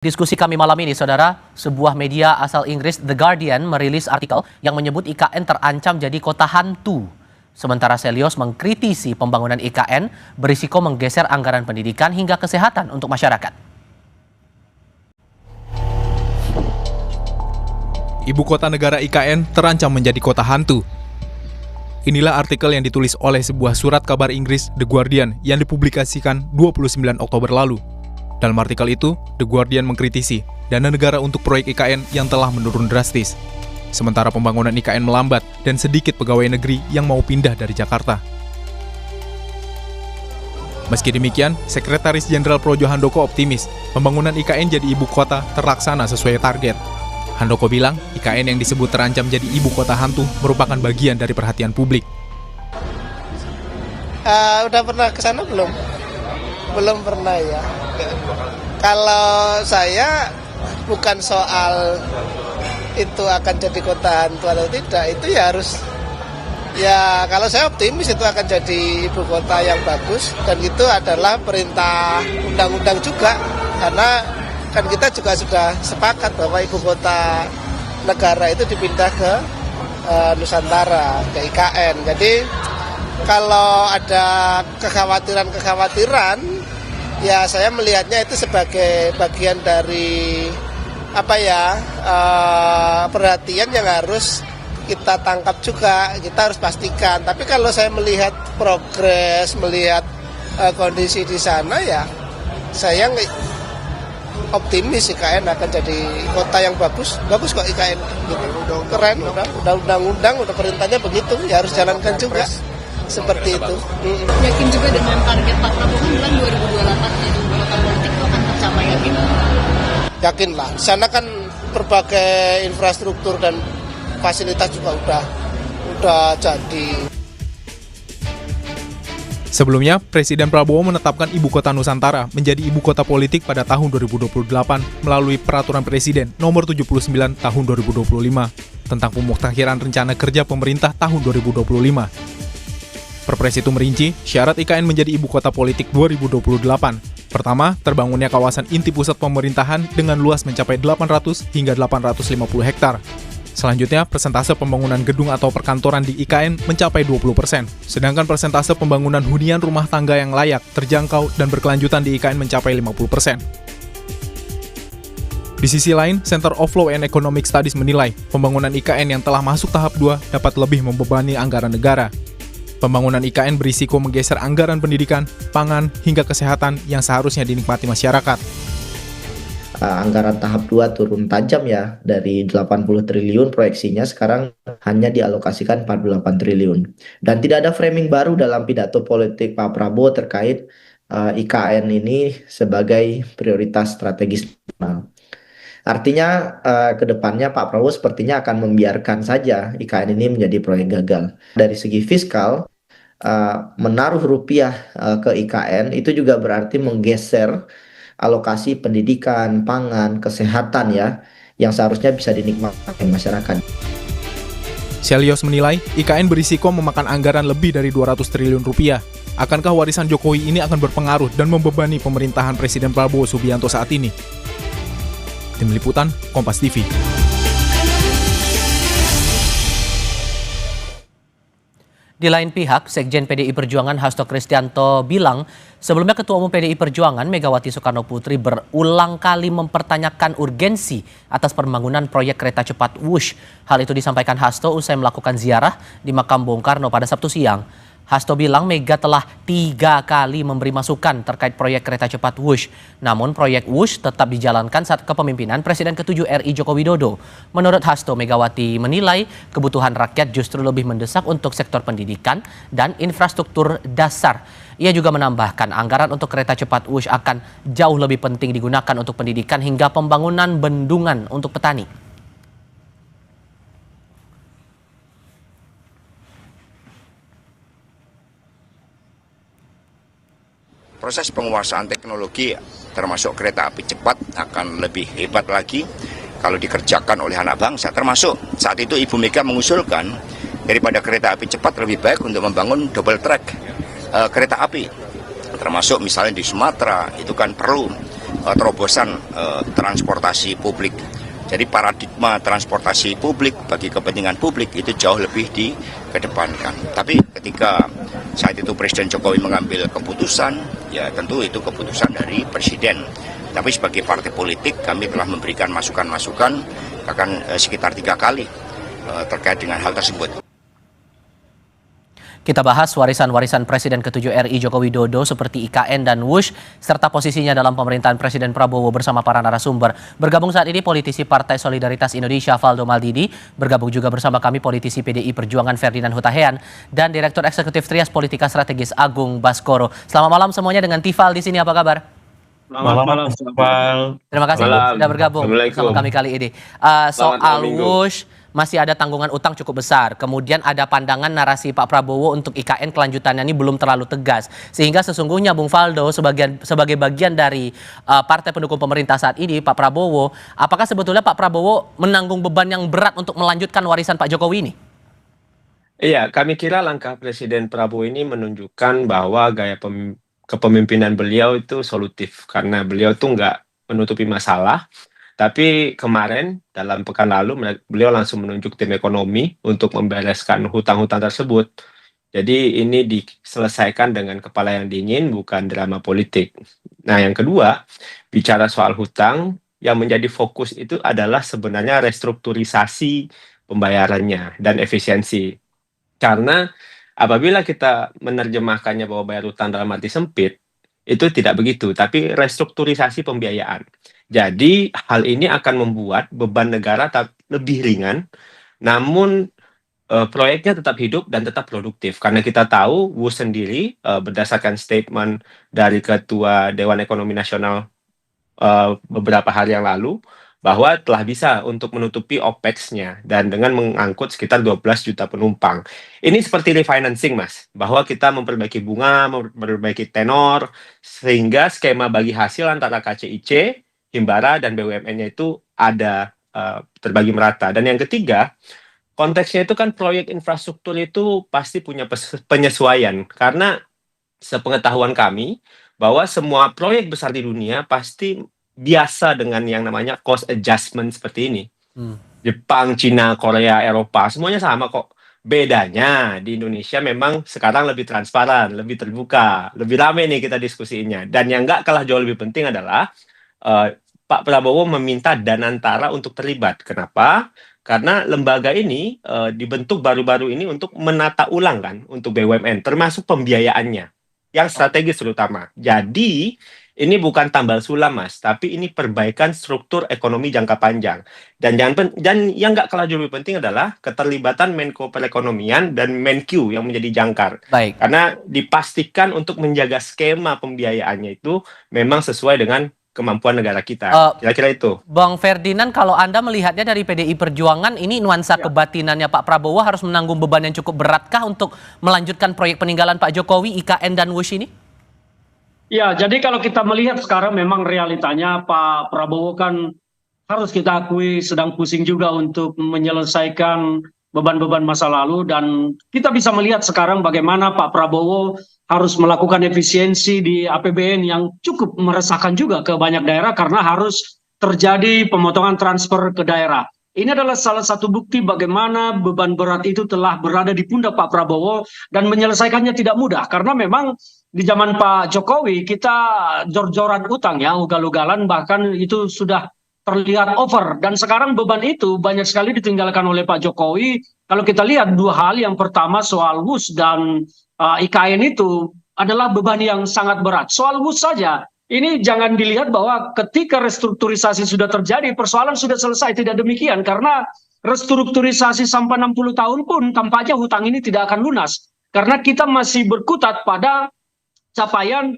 Diskusi kami malam ini, saudara, sebuah media asal Inggris, The Guardian, merilis artikel yang menyebut IKN terancam jadi kota hantu. Sementara Selyos mengkritisi pembangunan IKN berisiko menggeser anggaran pendidikan hingga kesehatan untuk masyarakat. Ibu kota negara IKN terancam menjadi kota hantu. Inilah artikel yang ditulis oleh sebuah surat kabar Inggris, The Guardian, yang dipublikasikan 29 Oktober lalu. Dalam artikel itu, The Guardian mengkritisi dana negara untuk proyek IKN yang telah menurun drastis. Sementara pembangunan IKN melambat dan sedikit pegawai negeri yang mau pindah dari Jakarta. Meski demikian, Sekretaris Jenderal Projo Handoko optimis pembangunan IKN jadi ibu kota terlaksana sesuai target. Handoko bilang, IKN yang disebut terancam jadi ibu kota hantu merupakan bagian dari perhatian publik. Udah pernah ke sana belum? Belum pernah ya. Kalau saya bukan soal itu akan jadi kota hantu atau tidak, itu ya harus, ya kalau saya optimis itu akan jadi ibu kota yang bagus, dan itu adalah perintah undang-undang juga, karena kan kita juga sudah sepakat bahwa ibu kota negara itu dipindah ke Nusantara, ke IKN. Jadi kalau ada kekhawatiran, ya saya melihatnya itu sebagai bagian dari perhatian yang harus kita tangkap juga, kita harus pastikan. Tapi kalau saya melihat progres, melihat kondisi di sana, ya saya optimis IKN akan jadi kota yang bagus kok IKN gitu. Keren, udah undang-undang, udah perintahnya begitu, ya harus jalankan juga. Seperti itu. Yakin juga dengan target Pak Prabowo kan bilang 2028 jadi ibu kota politik itu akan tercapai, yakin? Yakin lah. Di sana kan berbagai infrastruktur dan fasilitas juga udah jadi. Sebelumnya, Presiden Prabowo menetapkan ibu kota Nusantara menjadi ibu kota politik pada tahun 2028 melalui Peraturan Presiden Nomor 79 Tahun 2025 tentang pemutakhiran rencana kerja pemerintah tahun 2025. Perpres itu merinci syarat IKN menjadi ibu kota politik 2028. Pertama, terbangunnya kawasan inti pusat pemerintahan dengan luas mencapai 800 hingga 850 hektar. Selanjutnya, persentase pembangunan gedung atau perkantoran di IKN mencapai 20%, sedangkan persentase pembangunan hunian rumah tangga yang layak, terjangkau, dan berkelanjutan di IKN mencapai 50%. Di sisi lain, Center of Law and Economic Studies menilai pembangunan IKN yang telah masuk tahap 2 dapat lebih membebani anggaran negara. Pembangunan IKN berisiko menggeser anggaran pendidikan, pangan, hingga kesehatan yang seharusnya dinikmati masyarakat. Anggaran tahap 2 turun tajam ya, dari 80 triliun proyeksinya sekarang hanya dialokasikan 48 triliun. Dan tidak ada framing baru dalam pidato politik Pak Prabowo terkait IKN ini sebagai prioritas strategis nasional. Artinya ke depannya Pak Prabowo sepertinya akan membiarkan saja IKN ini menjadi proyek gagal. Dari segi fiskal, menaruh rupiah ke IKN itu juga berarti menggeser alokasi pendidikan, pangan, kesehatan ya, yang seharusnya bisa dinikmati masyarakat. Selyos menilai IKN berisiko memakan anggaran lebih dari 200 triliun rupiah. Akankah warisan Jokowi ini akan berpengaruh dan membebani pemerintahan Presiden Prabowo Subianto saat ini? Tim Liputan, Kompas TV. Di lain pihak, Sekjen PDI Perjuangan Hasto Kristianto bilang, sebelumnya Ketua Umum PDI Perjuangan Megawati Soekarno Putri berulang kali mempertanyakan urgensi atas pembangunan proyek kereta cepat Wush. Hal itu disampaikan Hasto usai melakukan ziarah di makam Bung Karno pada Sabtu siang. Hasto bilang Mega telah 3 kali memberi masukan terkait proyek kereta cepat Wush. Namun proyek Wush tetap dijalankan saat kepemimpinan Presiden ke-7 RI Joko Widodo. Menurut Hasto, Megawati menilai kebutuhan rakyat justru lebih mendesak untuk sektor pendidikan dan infrastruktur dasar. Ia juga menambahkan anggaran untuk kereta cepat Wush akan jauh lebih penting digunakan untuk pendidikan hingga pembangunan bendungan untuk petani. Proses penguasaan teknologi termasuk kereta api cepat akan lebih hebat lagi kalau dikerjakan oleh anak bangsa. Termasuk saat itu Ibu Mega mengusulkan daripada kereta api cepat lebih baik untuk membangun double track kereta api. Termasuk misalnya di Sumatera itu kan perlu terobosan transportasi publik. Jadi paradigma transportasi publik bagi kepentingan publik itu jauh lebih dikedepankan. Tapi ketika saat itu Presiden Jokowi mengambil keputusan, ya tentu itu keputusan dari Presiden. Tapi sebagai partai politik kami telah memberikan masukan-masukan bahkan sekitar 3 kali terkait dengan hal tersebut. Kita bahas warisan-warisan Presiden ke-7 RI Joko Widodo seperti IKN dan WUSH, serta posisinya dalam pemerintahan Presiden Prabowo bersama para narasumber. Bergabung saat ini politisi Partai Solidaritas Indonesia Valdo Maldini, bergabung juga bersama kami politisi PDI Perjuangan Ferdinand Hutahean, dan Direktur Eksekutif Trias Politika Strategis Agung Baskoro. Selamat malam semuanya dengan Tifal di sini, apa kabar? Selamat malam, Terima kasih sudah bergabung bersama kami kali ini. Soal WUSH, masih ada tanggungan utang cukup besar. Kemudian ada pandangan narasi Pak Prabowo untuk IKN kelanjutannya ini belum terlalu tegas. Sehingga sesungguhnya Bung Valdo sebagai bagian dari partai pendukung pemerintah saat ini, Pak Prabowo, apakah sebetulnya Pak Prabowo menanggung beban yang berat untuk melanjutkan warisan Pak Jokowi ini? Iya, kami kira langkah Presiden Prabowo ini menunjukkan bahwa gaya kepemimpinan beliau itu solutif. Karena beliau tuh nggak menutupi masalah. Tapi kemarin dalam pekan lalu beliau langsung menunjuk tim ekonomi untuk membereskan hutang-hutang tersebut. Jadi ini diselesaikan dengan kepala yang dingin, bukan drama politik. Nah, yang kedua, bicara soal hutang, yang menjadi fokus itu adalah sebenarnya restrukturisasi pembayarannya dan efisiensi. Karena apabila kita menerjemahkannya bahwa bayar hutang dalam arti sempit, itu tidak begitu, tapi restrukturisasi pembiayaan. Jadi hal ini akan membuat beban negara lebih ringan, namun proyeknya tetap hidup dan tetap produktif. Karena kita tahu WUSH sendiri berdasarkan statement dari Ketua Dewan Ekonomi Nasional beberapa hari yang lalu, bahwa telah bisa untuk menutupi OPEX-nya dan dengan mengangkut sekitar 12 juta penumpang. Ini seperti refinancing, Mas, bahwa kita memperbaiki bunga, memperbaiki tenor, sehingga skema bagi hasil antara KCIC, Himbara, dan BUMN-nya itu ada terbagi merata. Dan yang ketiga, konteksnya itu kan proyek infrastruktur itu pasti punya penyesuaian, karena sepengetahuan kami, bahwa semua proyek besar di dunia pasti biasa dengan yang namanya cost adjustment seperti ini. Jepang, Cina, Korea, Eropa, semuanya sama kok. Bedanya di Indonesia memang sekarang lebih transparan, lebih terbuka, lebih ramai nih kita diskusinya. Dan yang nggak kalah jauh lebih penting adalah Pak Prabowo meminta Danantara untuk terlibat. Kenapa? Karena lembaga ini dibentuk baru-baru ini untuk menata ulang kan untuk BUMN, termasuk pembiayaannya, yang strategis terutama. Jadi ini bukan tambal sulam, Mas, tapi ini perbaikan struktur ekonomi jangka panjang. Dan yang nggak kalah jauh lebih penting adalah keterlibatan Menko Perekonomian dan Menkyu yang menjadi jangkar. Baik. Karena dipastikan untuk menjaga skema pembiayaannya itu memang sesuai dengan kemampuan negara kita. Kira-kira itu. Bang Ferdinand, kalau Anda melihatnya dari PDI Perjuangan, ini nuansa kebatinannya Pak Prabowo harus menanggung beban yang cukup beratkah untuk melanjutkan proyek peninggalan Pak Jokowi, IKN dan WUSH ini? Ya, jadi kalau kita melihat sekarang memang realitanya Pak Prabowo kan harus kita akui sedang pusing juga untuk menyelesaikan beban-beban masa lalu, dan kita bisa melihat sekarang bagaimana Pak Prabowo harus melakukan efisiensi di APBN yang cukup meresahkan juga ke banyak daerah karena harus terjadi pemotongan transfer ke daerah. Ini adalah salah satu bukti bagaimana beban berat itu telah berada di pundak Pak Prabowo dan menyelesaikannya tidak mudah, karena memang di zaman Pak Jokowi kita jor-joran utang ya, ugal-ugalan, bahkan itu sudah terlihat over, dan sekarang beban itu banyak sekali ditinggalkan oleh Pak Jokowi. Kalau kita lihat dua hal, yang pertama soal WUSH dan IKN itu adalah beban yang sangat berat. Soal WUSH saja, ini jangan dilihat bahwa ketika restrukturisasi sudah terjadi, persoalan sudah selesai. Tidak demikian, karena restrukturisasi sampai 60 tahun pun tampaknya hutang ini tidak akan lunas. Karena kita masih berkutat pada capaian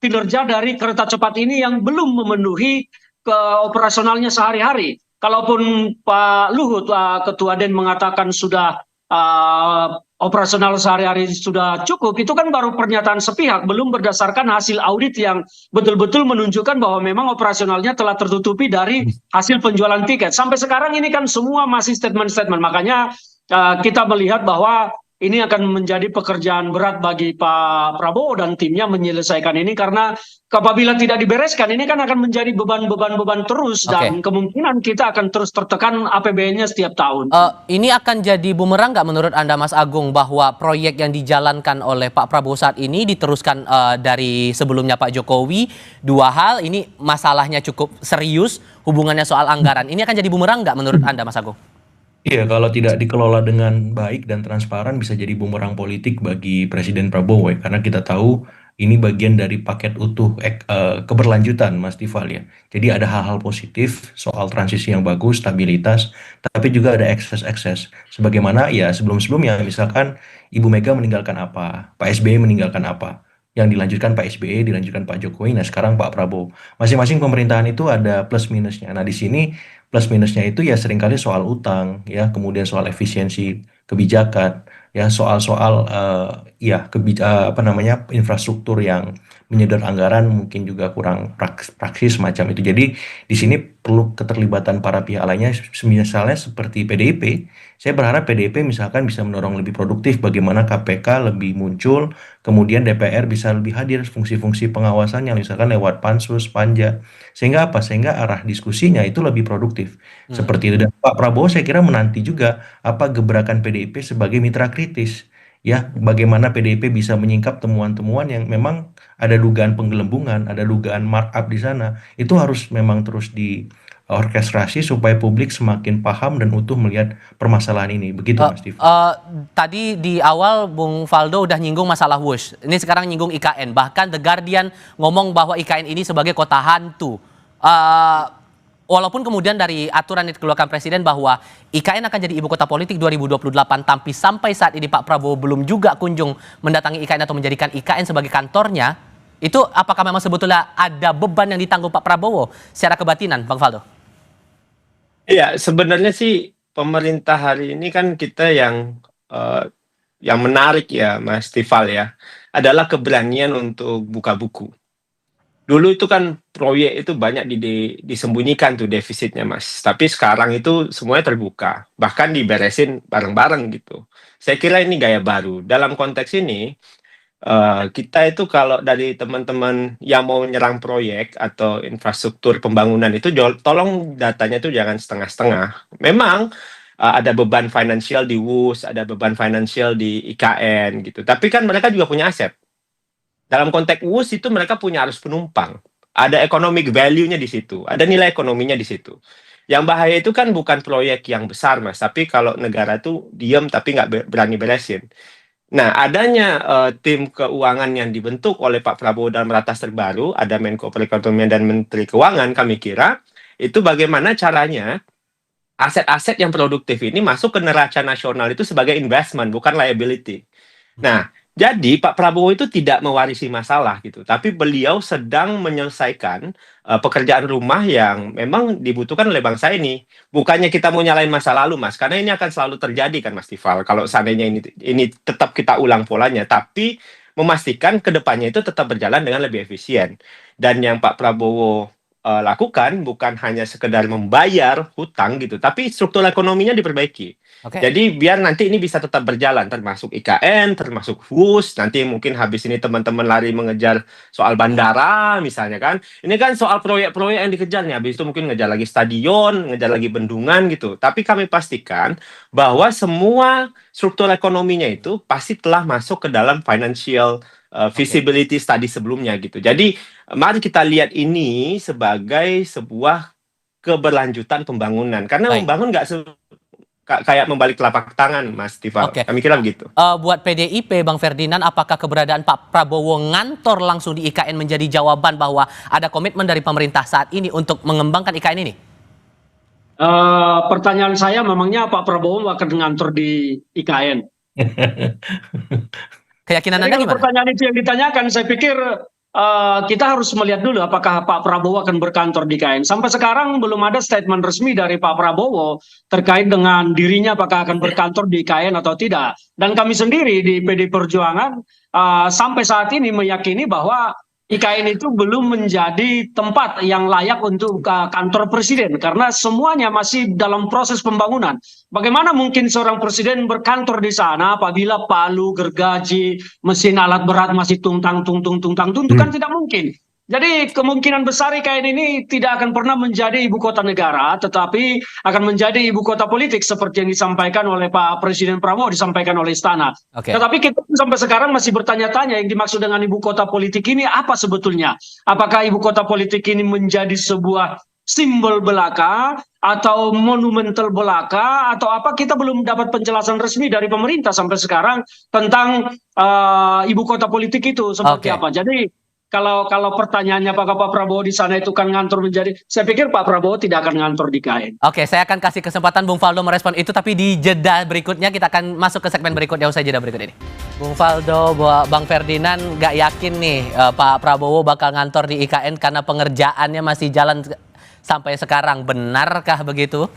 kinerja dari kereta cepat ini yang belum memenuhi ke operasionalnya sehari-hari. Kalaupun Pak Luhut, Ketua DEN, mengatakan sudah operasional sehari-hari sudah cukup, itu kan baru pernyataan sepihak, belum berdasarkan hasil audit yang betul-betul menunjukkan bahwa memang operasionalnya telah tertutupi dari hasil penjualan tiket. Sampai sekarang ini kan semua masih statement-statement. Makanya kita melihat bahwa ini akan menjadi pekerjaan berat bagi Pak Prabowo dan timnya menyelesaikan ini, karena apabila tidak dibereskan ini kan akan menjadi beban terus, dan kemungkinan kita akan terus tertekan APBN-nya setiap tahun. Ini akan jadi bumerang nggak menurut Anda, Mas Agung, bahwa proyek yang dijalankan oleh Pak Prabowo saat ini diteruskan dari sebelumnya Pak Jokowi? Dua hal, ini masalahnya cukup serius, hubungannya soal anggaran. Ini akan jadi bumerang nggak menurut Anda, Mas Agung? Iya, kalau tidak dikelola dengan baik dan transparan bisa jadi bumerang politik bagi Presiden Prabowo ya. Karena kita tahu ini bagian dari paket utuh keberlanjutan, Mas Tifal ya. Jadi ada hal-hal positif soal transisi yang bagus, stabilitas, tapi juga ada ekses-ekses. Sebagaimana ya sebelum-sebelumnya, misalkan Ibu Mega meninggalkan apa, Pak SBY meninggalkan apa. Yang dilanjutkan Pak SBY, dilanjutkan Pak Jokowi, nah sekarang Pak Prabowo. Masing-masing pemerintahan itu ada plus minusnya. Nah di sini plus minusnya itu ya seringkali soal utang, ya kemudian soal efisiensi kebijakan, ya soal-soal infrastruktur yang menyedot anggaran mungkin juga kurang praksis macam itu. Jadi di sini perlu keterlibatan para pihak lainnya, misalnya seperti PDIP. Saya berharap PDIP misalkan bisa mendorong lebih produktif bagaimana KPK lebih muncul, kemudian DPR bisa lebih hadir fungsi-fungsi pengawasan yang misalkan lewat Pansus, Panja. Sehingga apa? Sehingga arah diskusinya itu lebih produktif. Seperti itu. Dan Pak Prabowo saya kira menanti juga apa gebrakan PDIP sebagai mitra kritis. Ya, bagaimana PDIP bisa menyingkap temuan-temuan yang memang ada dugaan penggelembungan, ada dugaan markup di sana. Itu harus memang terus diorkestrasi supaya publik semakin paham dan utuh melihat permasalahan ini. Begitu, Mas Steve. Tadi di awal Bung Faldo udah nyinggung masalah WUSH. Ini sekarang nyinggung IKN. Bahkan The Guardian ngomong bahwa IKN ini sebagai kota hantu. Walaupun kemudian dari aturan yang dikeluarkan Presiden bahwa IKN akan jadi ibu kota politik 2028, tapi sampai saat ini Pak Prabowo belum juga kunjung mendatangi IKN atau menjadikan IKN sebagai kantornya, itu apakah memang sebetulnya ada beban yang ditanggung Pak Prabowo secara kebatinan, Bang Faldo? Iya, sebenarnya sih pemerintah hari ini kan kita yang menarik ya, Mas Tifal ya, adalah keberanian untuk buka buku. Dulu itu kan proyek itu banyak disembunyikan tuh defisitnya, Mas. Tapi sekarang itu semuanya terbuka, bahkan diberesin bareng-bareng gitu. Saya kira ini gaya baru. Dalam konteks ini, kita itu kalau dari teman-teman yang mau menyerang proyek atau infrastruktur pembangunan itu, tolong datanya itu jangan setengah-setengah. Memang ada beban finansial di WUS, ada beban finansial di IKN gitu. Tapi kan mereka juga punya aset. Dalam konteks WUS itu mereka punya arus penumpang. Ada economic value-nya di situ. Ada nilai ekonominya di situ. Yang bahaya itu kan bukan proyek yang besar, Mas. Tapi kalau negara itu diam tapi nggak berani beresin. Nah, adanya tim keuangan yang dibentuk oleh Pak Prabowo dalam ratas terbaru, ada Menko Perekonomian dan Menteri Keuangan, kami kira, itu bagaimana caranya aset-aset yang produktif ini masuk ke neraca nasional itu sebagai investment, bukan liability. Nah, jadi Pak Prabowo itu tidak mewarisi masalah gitu, tapi beliau sedang menyelesaikan pekerjaan rumah yang memang dibutuhkan oleh bangsa ini. Bukannya kita mau nyalain masa lalu, Mas, karena ini akan selalu terjadi kan, Mas Tifal. Kalau seandainya ini tetap kita ulang polanya, tapi memastikan ke depannya itu tetap berjalan dengan lebih efisien. Dan yang Pak Prabowo lakukan bukan hanya sekedar membayar hutang gitu, tapi struktur ekonominya diperbaiki. Jadi biar nanti ini bisa tetap berjalan, termasuk IKN, termasuk WUS. Nanti mungkin habis ini teman-teman lari mengejar soal bandara misalnya kan. Ini kan soal proyek-proyek yang dikejar nih. Habis itu mungkin ngejar lagi stadion, ngejar lagi bendungan gitu. Tapi kami pastikan bahwa semua struktur ekonominya itu pasti telah masuk ke dalam financial feasibility study sebelumnya gitu. Jadi mari kita lihat ini sebagai sebuah keberlanjutan pembangunan. Karena membangun nggak kayak membalik telapak tangan, Mas Tifal. Kami kira begitu. Buat PDIP, Bang Ferdinand, apakah keberadaan Pak Prabowo ngantor langsung di IKN menjadi jawaban bahwa ada komitmen dari pemerintah saat ini untuk mengembangkan IKN ini? Pertanyaan saya, memangnya Pak Prabowo akan ngantor di IKN? Keyakinan Anda gimana? Pertanyaan itu yang ditanyakan, saya pikir kita harus melihat dulu apakah Pak Prabowo akan berkantor di IKN. Sampai sekarang belum ada statement resmi dari Pak Prabowo terkait dengan dirinya apakah akan berkantor di IKN atau tidak. Dan kami sendiri di PD Perjuangan sampai saat ini meyakini bahwa IKN itu belum menjadi tempat yang layak untuk kantor presiden karena semuanya masih dalam proses pembangunan. Bagaimana mungkin seorang presiden berkantor di sana apabila palu, gergaji, mesin alat berat masih tungtang tungtung tungtang tung, itu kan tidak mungkin. Jadi kemungkinan besar IKN ini tidak akan pernah menjadi ibu kota negara, tetapi akan menjadi ibu kota politik seperti yang disampaikan oleh Pak Presiden Prabowo, disampaikan oleh Istana. Oke. Tetapi kita sampai sekarang masih bertanya-tanya yang dimaksud dengan ibu kota politik ini apa sebetulnya? Apakah ibu kota politik ini menjadi sebuah simbol belaka atau monumental belaka atau apa? Kita belum dapat penjelasan resmi dari pemerintah sampai sekarang tentang ibu kota politik itu seperti Oke. apa. Jadi kalau pertanyaannya apakah Pak Prabowo di sana itu kan ngantor menjadi, saya pikir Pak Prabowo tidak akan ngantor di KN. Oke, saya akan kasih kesempatan Bung Faldo merespon itu, tapi di jeda berikutnya kita akan masuk ke segmen berikutnya usai jeda berikut ini. Bung Faldo, Bang Ferdinand nggak yakin nih Pak Prabowo bakal ngantor di IKN karena pengerjaannya masih jalan sampai sekarang. Benarkah begitu?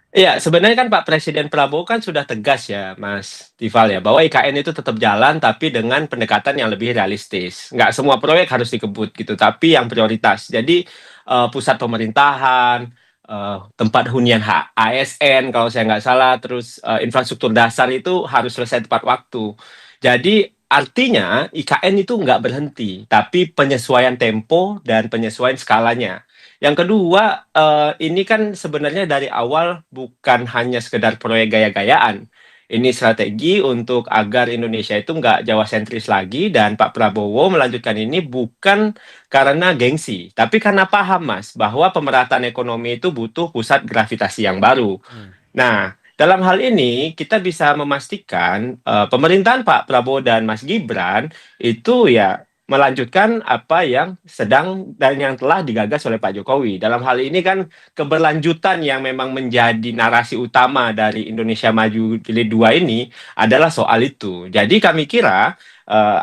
Iya, sebenarnya kan Pak Presiden Prabowo kan sudah tegas ya, Mas Tifal ya, bahwa IKN itu tetap jalan tapi dengan pendekatan yang lebih realistis. Nggak semua proyek harus dikebut gitu, tapi yang prioritas. Jadi pusat pemerintahan, tempat hunian ASN kalau saya nggak salah, terus infrastruktur dasar itu harus selesai tepat waktu. Jadi artinya IKN itu nggak berhenti, tapi penyesuaian tempo dan penyesuaian skalanya. Yang kedua, ini kan sebenarnya dari awal bukan hanya sekedar proyek gaya-gayaan. Ini strategi untuk agar Indonesia itu nggak Jawa sentris lagi, dan Pak Prabowo melanjutkan ini bukan karena gengsi, tapi karena paham, Mas, bahwa pemerataan ekonomi itu butuh pusat gravitasi yang baru. Nah, dalam hal ini kita bisa memastikan pemerintahan Pak Prabowo dan Mas Gibran itu ya melanjutkan apa yang sedang dan yang telah digagas oleh Pak Jokowi. Dalam hal ini kan keberlanjutan yang memang menjadi narasi utama dari Indonesia Maju Jilid 2 ini adalah soal itu. Jadi kami kira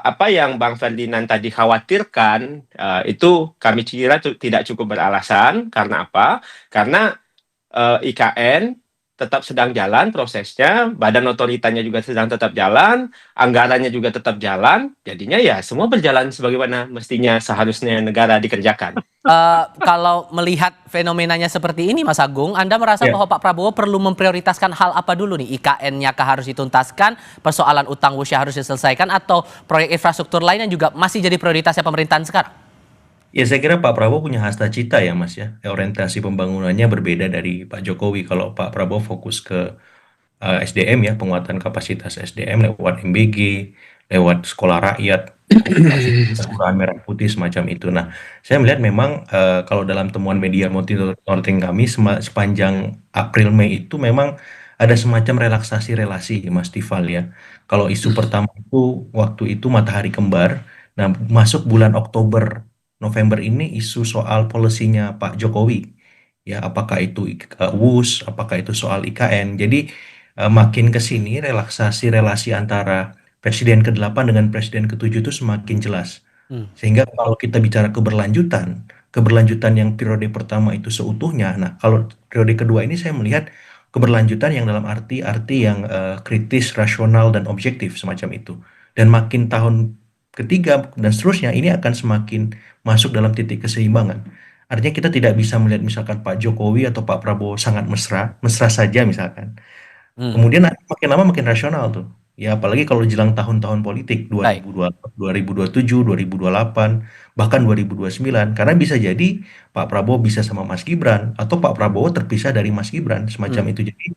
apa yang Bang Ferdinand tadi khawatirkan itu kami kira tidak cukup beralasan. Karena apa? Karena IKN tetap sedang jalan prosesnya, badan otoritanya juga sedang tetap jalan, anggarannya juga tetap jalan, jadinya ya semua berjalan sebagaimana mestinya seharusnya negara dikerjakan. Kalau melihat fenomenanya seperti ini, Mas Agung, Anda merasa bahwa Pak Prabowo perlu memprioritaskan hal apa dulu nih? IKN-nya kah harus dituntaskan, persoalan utang Wusya harus diselesaikan, atau proyek infrastruktur lainnya juga masih jadi prioritasnya pemerintahan sekarang? Ya, saya kira Pak Prabowo punya hasta cita ya, Mas ya. Orientasi pembangunannya berbeda dari Pak Jokowi. Kalau Pak Prabowo fokus ke SDM ya, penguatan kapasitas SDM lewat MBG, lewat sekolah rakyat, kelurahan merah putih semacam itu. Nah, saya melihat memang kalau dalam temuan media monitoring kami sepanjang April Mei itu memang ada semacam relaksasi relasi, Mas Tifal ya. Kalau isu pertama itu waktu itu matahari kembar. Nah, masuk bulan Oktober November ini isu soal polisinya Pak Jokowi, ya apakah itu WUS, apakah itu soal IKN. Jadi makin ke sini relaksasi relasi antara Presiden ke-8 dengan Presiden ke-7 itu semakin jelas. Sehingga kalau kita bicara keberlanjutan yang periode pertama itu seutuhnya. Nah, kalau periode kedua ini saya melihat keberlanjutan yang dalam arti yang kritis, rasional, dan objektif semacam itu. Dan makin tahun ketiga dan seterusnya ini akan semakin masuk dalam titik keseimbangan. Artinya kita tidak bisa melihat misalkan Pak Jokowi atau Pak Prabowo sangat mesra saja misalkan. Kemudian makin lama makin rasional tuh. Ya apalagi kalau jelang tahun-tahun politik 2027, 2028, bahkan 2029. Karena bisa jadi Pak Prabowo bisa sama Mas Gibran atau Pak Prabowo terpisah dari Mas Gibran semacam itu. Jadi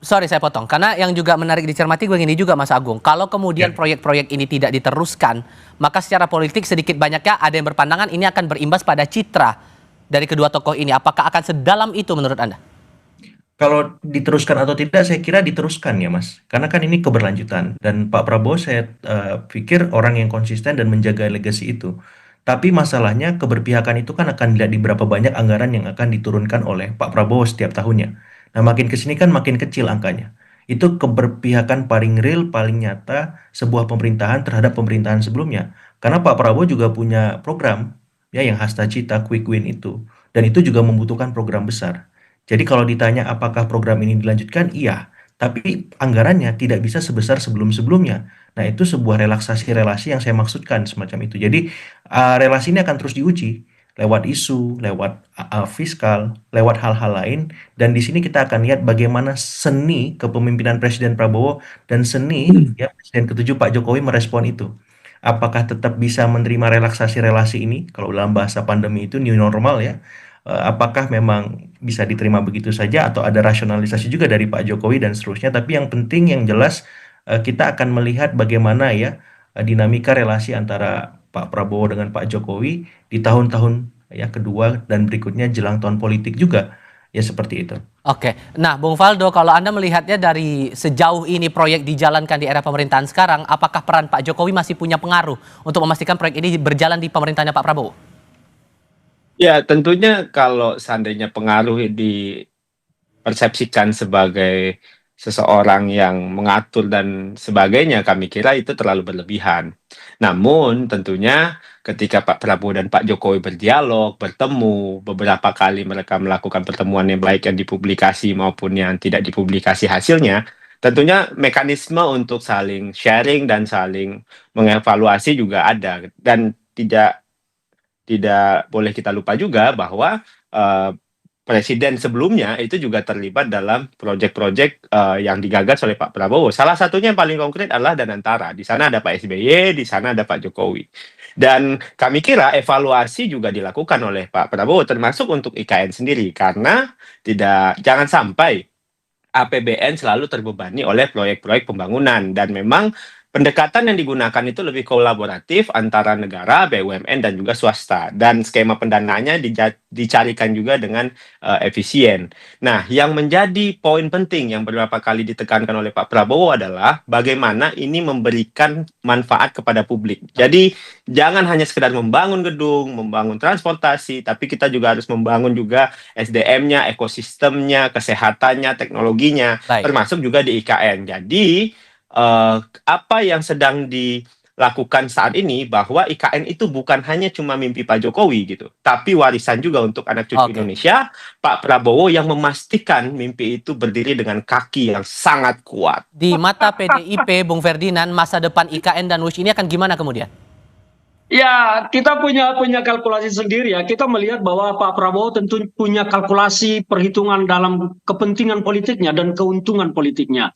Sorry saya potong, karena yang juga menarik dicermati begini juga Mas Agung. Kalau kemudian proyek-proyek ini tidak diteruskan, maka secara politik sedikit banyaknya ada yang berpandangan ini akan berimbas pada citra dari kedua tokoh ini. Apakah akan sedalam itu menurut Anda? Kalau diteruskan atau tidak, saya kira diteruskan ya Mas. Karena kan ini keberlanjutan. Dan Pak Prabowo saya pikir orang yang konsisten dan menjaga legasi itu. Tapi masalahnya keberpihakan itu kan akan dilihat di berapa banyak anggaran yang akan diturunkan oleh Pak Prabowo setiap tahunnya. Nah, makin ke sini kan makin kecil angkanya. Itu keberpihakan paling real, paling nyata sebuah pemerintahan terhadap pemerintahan sebelumnya. Karena Pak Prabowo juga punya program ya yang hasta cita quick win itu. Dan itu juga membutuhkan program besar. Jadi kalau ditanya apakah program ini dilanjutkan, iya. tapi anggarannya tidak bisa sebesar sebelum-sebelumnya. Nah, itu sebuah relaksasi relasi yang saya maksudkan semacam itu. Jadi, relasi ini akan terus diuji lewat isu, lewat fiskal, lewat hal-hal lain. Dan di sini kita akan lihat bagaimana seni kepemimpinan Presiden Prabowo dan seni ya Presiden ketujuh Pak Jokowi merespon itu. Apakah tetap bisa menerima relaksasi relasi ini? Kalau dalam bahasa pandemi itu new normal ya. Apakah memang bisa diterima begitu saja atau ada rasionalisasi juga dari Pak Jokowi dan seterusnya. Tapi yang penting yang jelas kita akan melihat bagaimana ya dinamika relasi antara Pak Prabowo dengan Pak Jokowi di tahun-tahun ya kedua dan berikutnya jelang tahun politik juga ya seperti itu. Oke, nah Bung Faldo, kalau Anda melihatnya dari sejauh ini proyek dijalankan di era pemerintahan sekarang, apakah peran Pak Jokowi masih punya pengaruh untuk memastikan proyek ini berjalan di pemerintahannya Pak Prabowo? Ya, tentunya kalau seandainya pengaruh dipersepsikan sebagai seseorang yang mengatur dan sebagainya, kami kira itu terlalu berlebihan. Namun, tentunya ketika Pak Prabowo dan Pak Jokowi berdialog, bertemu, beberapa kali mereka melakukan pertemuan yang baik yang dipublikasi maupun yang tidak dipublikasi hasilnya, tentunya mekanisme untuk saling sharing dan saling mengevaluasi juga ada. Dan tidak boleh kita lupa juga bahwa presiden sebelumnya itu juga terlibat dalam proyek-proyek yang digagas oleh Pak Prabowo. Salah satunya yang paling konkret adalah Danantara. Di sana ada Pak SBY, di sana ada Pak Jokowi. Dan kami kira evaluasi juga dilakukan oleh Pak Prabowo, termasuk untuk IKN sendiri, karena jangan sampai APBN selalu terbebani oleh proyek-proyek pembangunan, dan memang pendekatan yang digunakan itu lebih kolaboratif antara negara, BUMN, dan juga swasta. Dan skema pendanaannya dicarikan juga dengan efisien. Nah, yang menjadi poin penting yang beberapa kali ditekankan oleh Pak Prabowo adalah bagaimana ini memberikan manfaat kepada publik. Jadi, jangan hanya sekedar membangun gedung, membangun transportasi, tapi kita juga harus membangun juga SDM-nya, ekosistemnya, kesehatannya, teknologinya, termasuk juga di IKN. Jadi, apa yang sedang dilakukan saat ini bahwa IKN itu bukan hanya cuma mimpi Pak Jokowi gitu, tapi warisan juga untuk anak cucu Indonesia, Pak Prabowo yang memastikan mimpi itu berdiri dengan kaki yang sangat kuat. Di mata PDIP, Bung Ferdinand, masa depan IKN dan WUSH ini akan gimana kemudian? Ya, kita punya kalkulasi sendiri ya. Kita melihat bahwa Pak Prabowo tentu punya kalkulasi perhitungan dalam kepentingan politiknya dan keuntungan politiknya.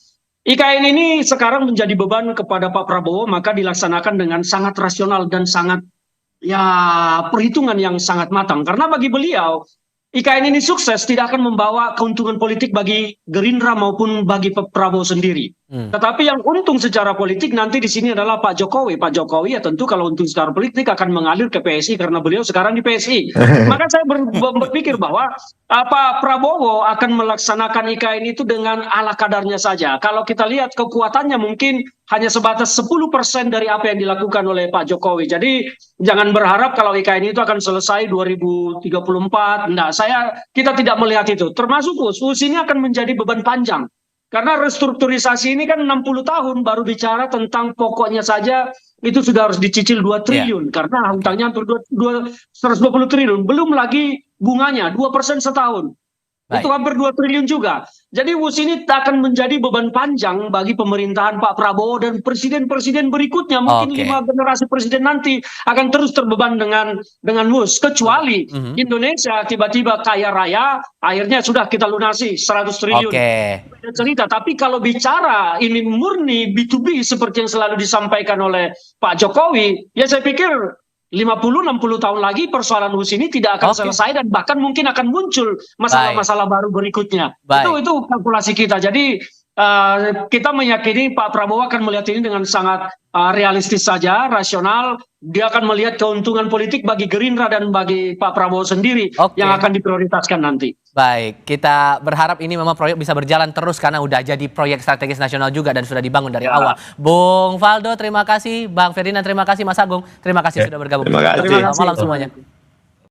IKN ini sekarang menjadi beban kepada Pak Prabowo, maka dilaksanakan dengan sangat rasional dan sangat perhitungan yang sangat matang. Karena bagi beliau, IKN ini sukses tidak akan membawa keuntungan politik bagi Gerindra maupun bagi Pak Prabowo sendiri. Tetapi yang untung secara politik nanti di sini adalah Pak Jokowi. Pak Jokowi ya tentu kalau untung secara politik akan mengalir ke PSI karena beliau sekarang di PSI. Maka saya berpikir bahwa Pak Prabowo akan melaksanakan IKN itu dengan ala kadarnya saja. Kalau kita lihat kekuatannya mungkin hanya sebatas 10% dari apa yang dilakukan oleh Pak Jokowi. Jadi jangan berharap kalau IKN itu akan selesai 2034. Nah, kita tidak melihat itu. Termasuk WUSH ini akan menjadi beban panjang. Karena restrukturisasi ini kan 60 tahun baru bicara tentang pokoknya saja itu sudah harus dicicil 2 triliun. Karena hutangnya hampir 120 triliun. Belum lagi bunganya 2% setahun. Itu hampir 2 triliun juga. Jadi WUSH ini akan menjadi beban panjang bagi pemerintahan Pak Prabowo dan presiden-presiden berikutnya. Mungkin 5 generasi presiden nanti akan terus terbeban dengan WUSH. Kecuali Indonesia tiba-tiba kaya raya, akhirnya sudah kita lunasi 100 triliun. Beda cerita. Tapi kalau bicara ini murni B2B seperti yang selalu disampaikan oleh Pak Jokowi, ya saya pikir 50-60 tahun lagi persoalan WUSH ini tidak akan selesai dan bahkan mungkin akan muncul masalah-masalah baru berikutnya. Itu kalkulasi kita. Jadi kita meyakini Pak Prabowo akan melihat ini dengan sangat realistis saja, rasional. Dia akan melihat keuntungan politik bagi Gerindra dan bagi Pak Prabowo sendiri yang akan diprioritaskan nanti. Baik, kita berharap ini memang proyek bisa berjalan terus karena udah jadi proyek strategis nasional juga dan sudah dibangun dari awal. Bung Faldo, terima kasih. Bang Ferdinand, terima kasih. Mas Agung, terima kasih sudah bergabung. Terima kasih. Selamat malam semuanya.